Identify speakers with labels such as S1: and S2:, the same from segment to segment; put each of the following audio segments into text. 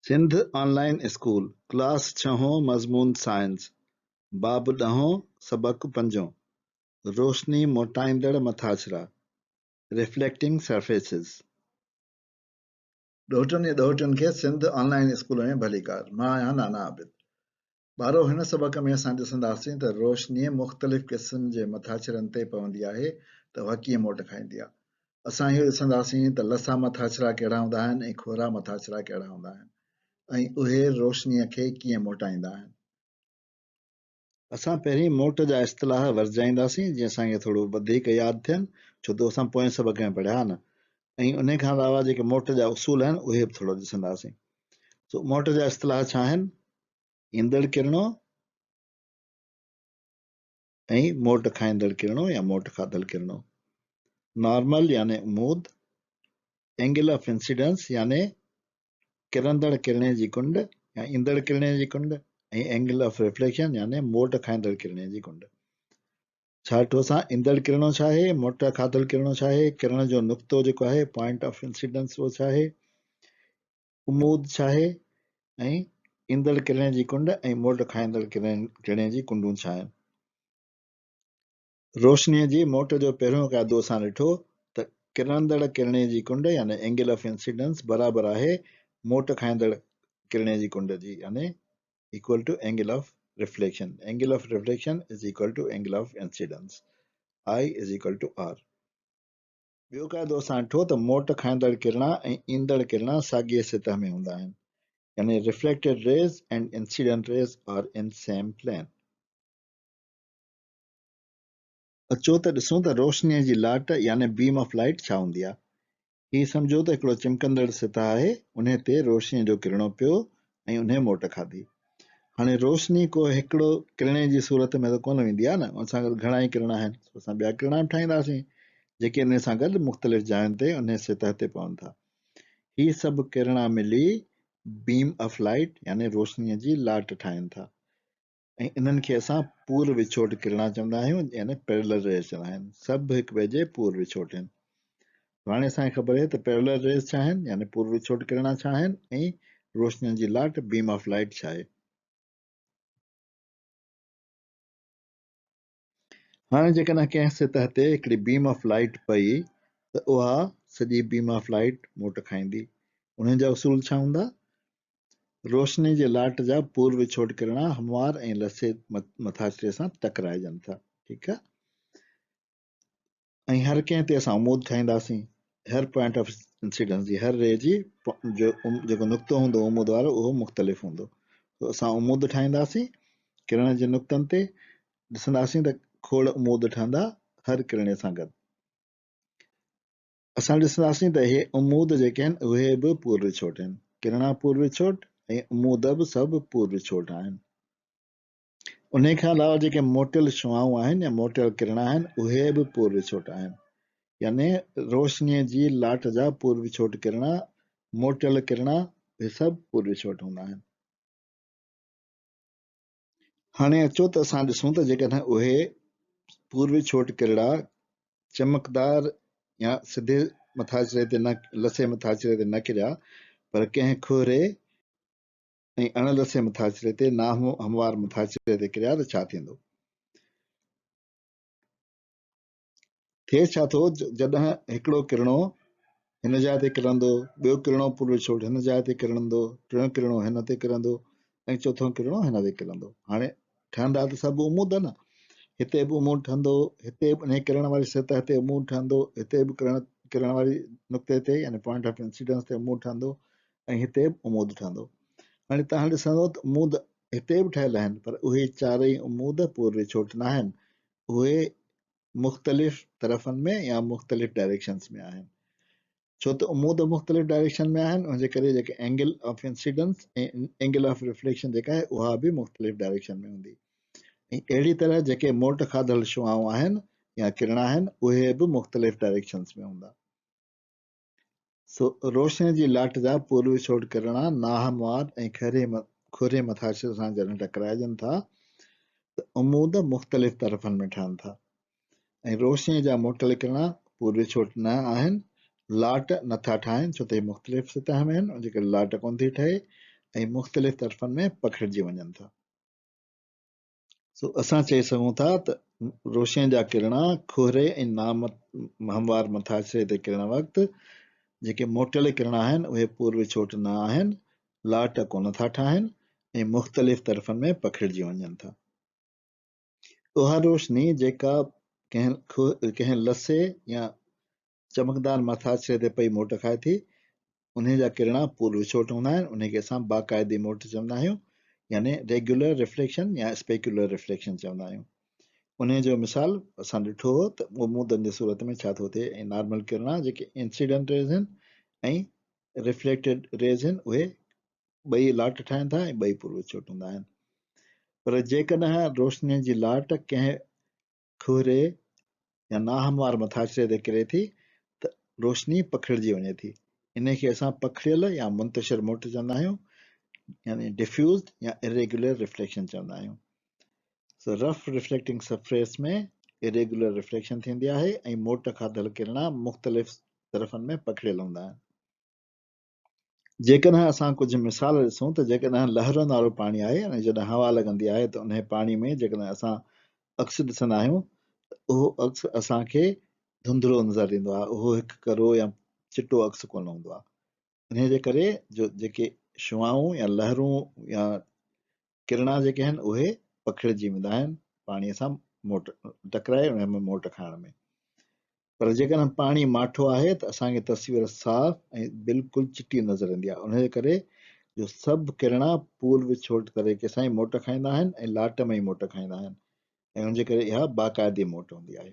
S1: Sindh online school class 6 मज़मून science बाब 10 सबक 5 रोशनी मोटाईंदड़ मथाछरा रिफ्लेक्टिंग सरफेसिस। ॾोहटनि ऐं ॾोहटियुनि खे सिंध ऑनलाइन स्कूल में भली कार। मां आहियां नाना आबिद। ॿारो हिन सबक में असां ॾिसंदासीं त रोशनी मुख़्तलिफ़ क़िस्म जे मथाछरनि ते पवंदी आहे त उहा कीअं मोट खाईंदी आहे। असां इहो ॾिसंदासीं त लसा मथाछरा कहिड़ा हूंदा आहिनि ऐं खोरा मथाछरा कहिड़ा हूंदा आहिनि ऐं उहे रोशनीअ खे कीअं मोटाईंदा आहिनि। असां पहिरीं मोट जा इस्तिलाह वर्जाईंदासीं जीअं असांखे थोरो वधीक यादि थियनि, छो त असां पोएं सबक में पढ़िया न। ऐं उन खां अलावा जेके मोट जा उसूल आहिनि उहे बि थोरो ॾिसंदासीं। सो मोट जा इस्तिलाह छा आहिनि? ईंदड़ किरणो ऐं मोट खाईंदड़ किरणो या मोट खाधल किरणो। नॉर्मल यानी उमूद, एंगल ऑफ इंसिडेंस यानी किरंदड़ किरणे जी कुंड या ईंदड़ किरणे जी कुंड ऐं एंगल ऑफ रिफ्लेक्शन यानी मोट खाईंदड़ किरणे जी कुंड। छा ॾिठो असां? ईंदड़ किरणो छा आहे, मोट खाधल किरणो छा आहे, किरण जो नुक़्तो जेको आहे पॉइंट ऑफ इंसिडेंस उहो छा आहे, उमूद छा आहे ऐं ईंदड़ किरणे जी कुंड ऐं मोट खाईंदड़ किरणे जी कुंडूं छा आहिनि। रोशनीअ जी मोट जो पहिरियों क़ाइदो असां ॾिठो त किरंदड़ किरणे जी कुंड यानी एंगल ऑफ इंसिडेंस बराबरि आहे मोट खाईंदड़ किरणे जी कुंड जी यानी equal to angle of reflection. Angle of reflection is equal to angle of incidence, I is equal to R। ॿियो क़ाइदो असां ॾिठो त मोट खाईंदड़ किरणा ऐं ईंदड़ किरणा साॻिए सतह में हूंदा आहिनि, यानी reflected rays and incident rays are in same plane. अचो त ॾिसूं त रोशनीअ जी लाट यानी बीम ऑफ लाइट छा हूंदी आहे। हीअ सम्झो त हिकिड़ो चिमकंदड़ सतह आहे, उन ते रोशनीअ जो किरणो पियो ऐं उन मोट खाधी। हाणे रोशनी को हिकिड़ो किरणे जी सूरत में त कोन वेंदी आहे न, उन सां गॾु घणा ई किरणा आहिनि, असां ॿिया किरणा बि ठाहींदासीं जेके इन सां गॾु मुख़्तलिफ़ जायुनि ते उन सतह ते पवनि था। हीअ सभु किरणा मिली बीम ऑफ लाइट यानी रोशनीअ जी लाट ठाहिनि था ऐं इन्हनि खे असां पूर्व विछोट किरणा चवंदा आहियूं यानी पैरेलल रेज़ चवंदा आहिनि। सभु हिक ॿिए जे पूर्व विछोट आहिनि। हाणे असांखे ख़बर आहे त पैरेलल रेज़ छा आहिनि यानी पूर्व विछोट किरणा छा आहिनि ऐं रोशनीअ जी लाट बीम ऑफ लाइट छा आहे। हाणे जेकॾहिं कंहिं सतह ते हिकिड़ी बीम ऑफ लाइट पई त उहा सॼी बीम ऑफ लाइट मोट खाईंदी। उन्हनि जा उसूल छा हूंदा? रोशनी जे लाट जा पूर्व विछोट किरणा हमवार ऐं लसे मथाछरे सां टकराइजनि था, ठीकु आहे। ऐं हर कंहिं ते असां उमूद ठाहींदासीं, हर पॉइंट ऑफ इंसिडेंस जी हर रे जी जेको नुक़्तो हूंदो उमूद वारो उहो मुख़्तलिफ़ हूंदो। त असां उमूद ठाहींदासीं किरण जे नुक़्तनि ते, ॾिसंदासीं त खोड़ उमूद ठहंदा हर किरणे सां गॾु। असां ॾिसंदासीं त इहे उमूद जेके आहिनि उहे बि पूर्व विछोट आहिनि, किरणा पूर्व विछोट ऐं उमूद बि सभु पूर्व विछोट आहिनि। उन खां अलावा जेके मोटियल शुआऊं आहिनि या मोटियल किरणा आहिनि उहे बि पूर्व विछोट आहिनि, यानी रोशनीअ जी लाट जा पूर्व विछोट किरणा, मोटियल किरणा इहे सभु पूर्व विछोट हूंदा आहिनि। हाणे अचो त असां ॾिसूं त जेकॾहिं उहे पूर्व विछोट किरणा चमकदार या सिधे मथाछरे ते न, लसे मथाछरे ते न किरिया पर कंहिं खोरे ऐं अणलसे मथाछरे ते ना हमवार मथाछरे ते किरिया त छा थींदो? थिए छा थो, जॾहिं हिकिड़ो किरणो हिन जाइ ते किरंदो, ॿियो किरणो पूर्व विछोट हिन जाइ ते किरंदो, टियों किरणो हिन ते किरंदो ऐं चोथों किरणो हिन ते किरंदो। हाणे ठहंदा त सभु उमूद न, हिते बि उमूद ठहंदो, हिते बि इन किरण वारी सतह ते उमूद ठहंदो, हिते बि किरण वारी नुक़्ते ते यानी पॉइंट ऑफ इंसिडेंस ते उमूद ठहंदो ऐं हिते बि उमूद ठहंदो। हाणे तव्हां ॾिसंदो त उमूद हिते बि ठहियल आहिनि पर उहे चारई उमूद पूर्व विछोट न आहिनि, उहे मुख़्तलिफ़ तरफ़नि में या मुख़्तलिफ़ डायरेक्शन्स में आहिनि। छो त उमूद मुख़्तलिफ़ डायरेक्शन में आहिनि, उनजे करे जेके एंगल ऑफ इंसिडेंस ऐं एंगल ऑफ रिफ्लेक्शन जेका आहे उहा बि मुख़्तलिफ़ डायरेक्शन में हूंदी। ऐं अहिड़ी तरह जेके मोट खाधल शुआऊं आहिनि या किरणा आहिनि उहे बि मुख़्तलिफ़ डायरेक्शन्स में हूंदा। सो रोशनी जी लाट जा पूर्व विछोट किरणा नाहमवार ऐं खोरे मथाछरे सां जॾहिं टकराइजनि था त उमूद मुख़्तलिफ़ तरफ़नि में ठहनि था ऐं रोशनी जा मोटियल किरणा पूर्व विछोट न आहिनि, लाट नथा ठाहिनि छो त हे मुख़्तलिफ़ सतह में आहिनि, जेके लाट कोन थी ठहे ऐं मुख़्तलिफ़ तरफ़नि में पखिड़िजी वञनि था। सो असां चई सघूं था त रोशनीअ जा किरण खुहरे ऐं हमवार मथाछिरे ते किरण वक़्तु जेके मोटियल किरण आहिनि उहे पूर्व छोट न आहिनि, लाट कोन था ठाहिनि ऐं मुख़्तलिफ़ तरफ़नि में पखिड़िजी वञनि था। उहा रोशनी जेका कंहिं लसे या चमकदार मथाछिरे ते पई मोट खाए थी, उन जा किरण पूर्व छोट हूंदा आहिनि, उनखे असां बाक़ाइदी मोट चवंदा आहियूं, यानी रेगुलर रिफ्लेक्शन या स्पेक्युलर रिफ्लेक्शन चवंदा आहियूं। उन जो मिसाल असां ॾिठो हो त उहो मूदनि जी सूरत में छा थो थिए, ऐं नॉर्मल किरण जेके इंसिडेंट रेज़ आहिनि ऐं रिफ्लेक्टेड रेज़ आहिनि उहे ॿई लाट ठाहिनि था ऐं ॿई पूर्व छोट हूंदा आहिनि। पर जेकॾहिं रोशनीअ जी लाट कंहिं खुहरे या नाहमवार मथाछिरे ते किरे थी त रोशनी पखिड़िजी वञे थी। इनखे असां पखिड़ियल या मुंतशिर मोट चवंदा आहियूं, यानी डिफ्यूज़्ड या इरेगुलर रिफ्लेक्शन चवंदा आहियूं। सो रफ रिफ्लेक्टिंग सरफेस में इरेगुलर रिफ्लेक्शन थींदी आहे ऐं मोट खाधल किरण मुख़्तलिफ़ तरफ़नि में पखिड़ियल हूंदा आहिनि। जेकॾहिं असां कुझु मिसाल ॾिसूं त जेकॾहिं लहरनि वारो पाणी आहे ऐं जॾहिं हवा लॻंदी आहे त उन पाणी में जेकॾहिं असां अक्स ॾिसंदा आहियूं त उहो अक्स असांखे धुंधलो नज़र ईंदो आहे, उहो हिकु करो या चिटो अक्स कोन हूंदो आहे। इन जे करे जो जेके शुआऊं या लहरूं या किरणा जेके आहिनि उहे पखिड़िजी वेंदा आहिनि पाणीअ सां मोट टकराए उन में मोट खाइण में। पर जेकॾहिं पाणी माठो आहे त असांखे तस्वीर साफ़ ऐं बिल्कुलु चिटी नज़र ईंदी आहे। उन जे करे जो सभु किरण पूर्व छोट तरीक़े सां ई मोट खाईंदा आहिनि ऐं लाट में ई मोट खाईंदा आहिनि ऐं उनजे करे इहा बाक़ाइदी मोट हूंदी आहे।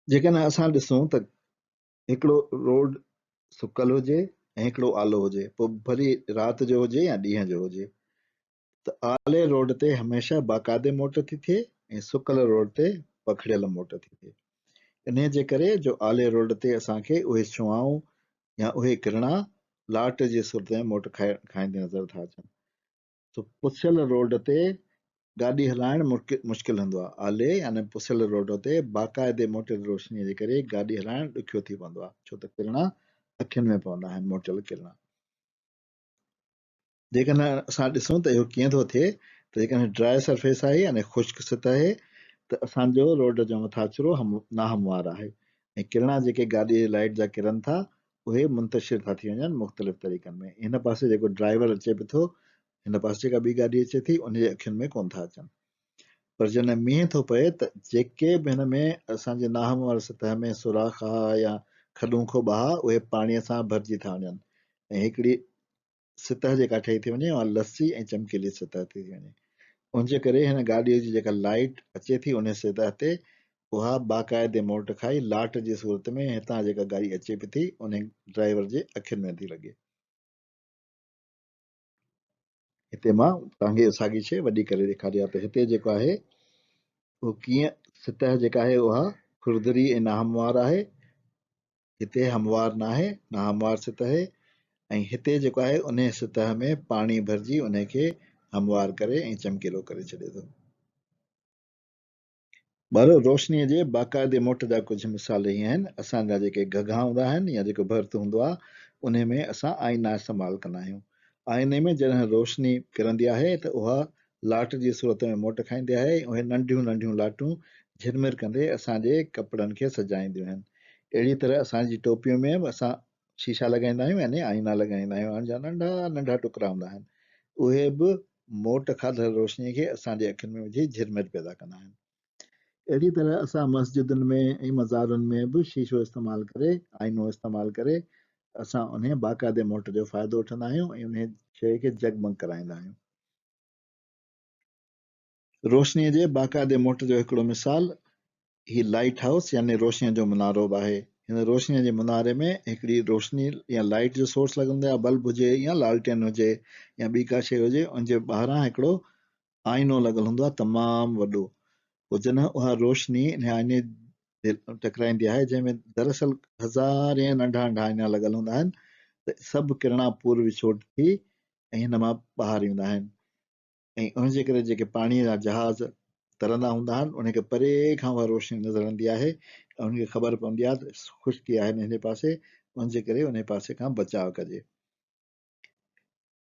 S1: जेकॾहिं असां ॾिसूं त हिकिड़ो रोड सुकल हुजे ऐं हिकिड़ो आलो हुजे, पोइ भली राति जो हुजे या ॾींहं जो हुजे, त आले रोड ते हमेशह बाक़ाइदे मोट थी थिए ऐं सुकल रोड ते पखिड़ियल मोट थी थिए। इन जे करे जो आले रोड ते असांखे उहे शुआऊं या उहे किरणा लाट जी सूरत में मोट खाईंदे नज़र था अचनि। तो पुछियल रोड ते गाॾी हलाइण मुश्किल हूंदो आहे। आले यानी पुछियल रोड ते बाक़ाइदे मोटियल रोशनीअ जे करे गाॾी हलाइण ॾुखियो थी पवंदो आहे, छो त किरणा अखियुनि में पवंदा आहिनि, मोटियल किरणा। जेकॾहिं असां ॾिसूं त इहो कीअं थो थिए त जेकॾहिं ड्राई सरफेस आहे यानी ख़ुश्क सतह आहे त असांजो रोड जो मथाछिरो नाहमवार आहे ऐं किरणा जेके गाॾीअ जी लाइट जा किरनि था उहे मुंतशिर था थी वञनि मुख़्तलिफ़ तरीक़नि में। हिन पासे जेको ड्राइवर अचे पियो थो, हिन पासे जेका ॿी गाॾी अचे थी उनजे अखियुनि में कोन था अचनि। पर जॾहिं मींहुं थो पए त जेके बि हिन में असांजे नाहमवार सतह में सुराख आहे या खॾूं खोॿा उहे पाणीअ सां भरिजी था वञनि ऐं हिकिड़ी सतह जेका ठही थी वञे उहा लसी ऐं चमकीली सतह थी वञे। उनजे करे हिन गाॾीअ जी जेका लाइट अचे थी उन सतह ते उहा बाक़ाइदे मोट खाई लाट जी सूरत में हितां जेका गाॾी अचे पई थी उन ड्राइवर जे अखियुनि में थी लॻे। हिते मां तव्हांखे साॻी शइ वॾी करे ॾेखारी आहे त हिते जेको आहे उहो कीअं सतह जेका आहे उहा खुरदरी ऐं नाहमवार आहे, हिते हमवार न आहे, नाहमवार सतह आहे ऐं हिते जेको आहे उन सतह में पाणी भरिजी उनखे हमवार करे ऐं चमकीलो करे छॾे थो। ॿारहो, रोशनीअ जे बाक़ाइदे मोट जा कुझु मिसाल इहे आहिनि। असांजा जेके गॻा हूंदा आहिनि या जेको भर्त हूंदो आहे उन में असां आईना इस्तेमालु कंदा आहियूं। आईने में जॾहिं रोशनी किरंदी आहे त उहा लाट जी सूरत में मोट खाईंदी आहे ऐं उहे नंढियूं नंढियूं लाटूं झिरमिर कंदे असांजे कपिड़नि खे सजाईंदियूं आहिनि। अहिड़ी तरह असांजी टोपियूं में बि असां शीशा लॻाईंदा आहियूं यानी आईना लॻाईंदा आहियूं, उन जा नंढा नंढा टुकड़ा हूंदा आहिनि, उहे बि मोट खाधल रोशनीअ खे असांजे अखियुनि में विझी झिरमिर पैदा कंदा आहिनि। अहिड़ी तरह असां मस्जिदुनि में ऐं मज़ारुनि में बि शीशो इस्तेमालु करे, आईनो इस्तेमालु करे असां उन बाक़ाइदे मोट जो फ़ाइदो वठंदा आहियूं ऐं उन शइ खे जगमग कराईंदा आहियूं। रोशनीअ जे बाक़ाइदे मोट जो हिकिड़ो मिसाल ही लाइट हाउस यानी रोशनीअ जो मुनारो बि आहे। हिन रोशनीअ जे मुनारे में हिकिड़ी रोशनी या लाइट जो सोर्स लॻंदो आहे, बल्ब हुजे या लालटेन हुजे या ॿी का शइ हुजे, उनजे ॿाहिरां हिकिड़ो आईनो लॻल हूंदो आहे तमामु वॾो। पोइ जॾहिं उहा रोशनी हिन आईने ते टकराईंदी आहे जंहिंमें दरअसल हज़ारे नंढा नंढा आईना लॻल हूंदा आहिनि त सभु किरणा पूर्व छोट थी ऐं हिन मां ॿाहिरि ईंदा आहिनि ऐं उनजे करे जेके पाणीअ जा जहाज़ तरंदा हूंदा आहिनि उनखे परे खां उहा रोशनी नज़र ईंदी आहे ऐं उनखे ख़बर पवंदी आहे त ख़ुश्की आहे हिन पासे उनजे करे उन पासे खां बचाव कजे।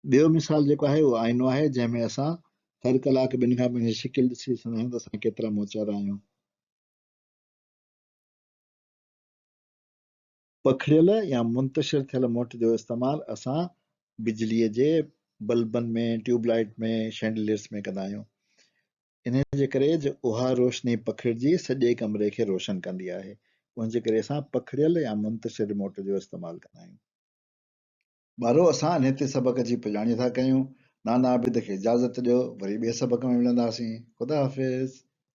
S1: ॿियो मिसाल जेको आहे उहो आईनो आहे, जंहिंमें असां हर कलाक ॿिनि खां पंहिंजी शिकिल ॾिसी सघंदा आहियूं त असां केतिरा मोचारा आहियूं। पखड़ियल या मुंतशिर थियल मोट जो इस्तेमालु असां बिजलीअ जे बल्बनि में, ट्यूबलाइट में, शैंडलियर्स में कंदा आहियूं। इन जे करे जो उहा रोशनी पखिड़िजी सॼे कमरे खे रोशन कंदी आहे। उनजे करे असां पखड़ियल या मुंतशिर मोट जो इस्तेमालु कंदा आहियूं। ॿारो असां इन ते सबक़ जी पुॼाणी था कयूं। नाना आबिद खे इजाज़त ॾियो, वरी ॿिए सबक़ में मिलंदासीं। ख़ुदा हाफ़िज़।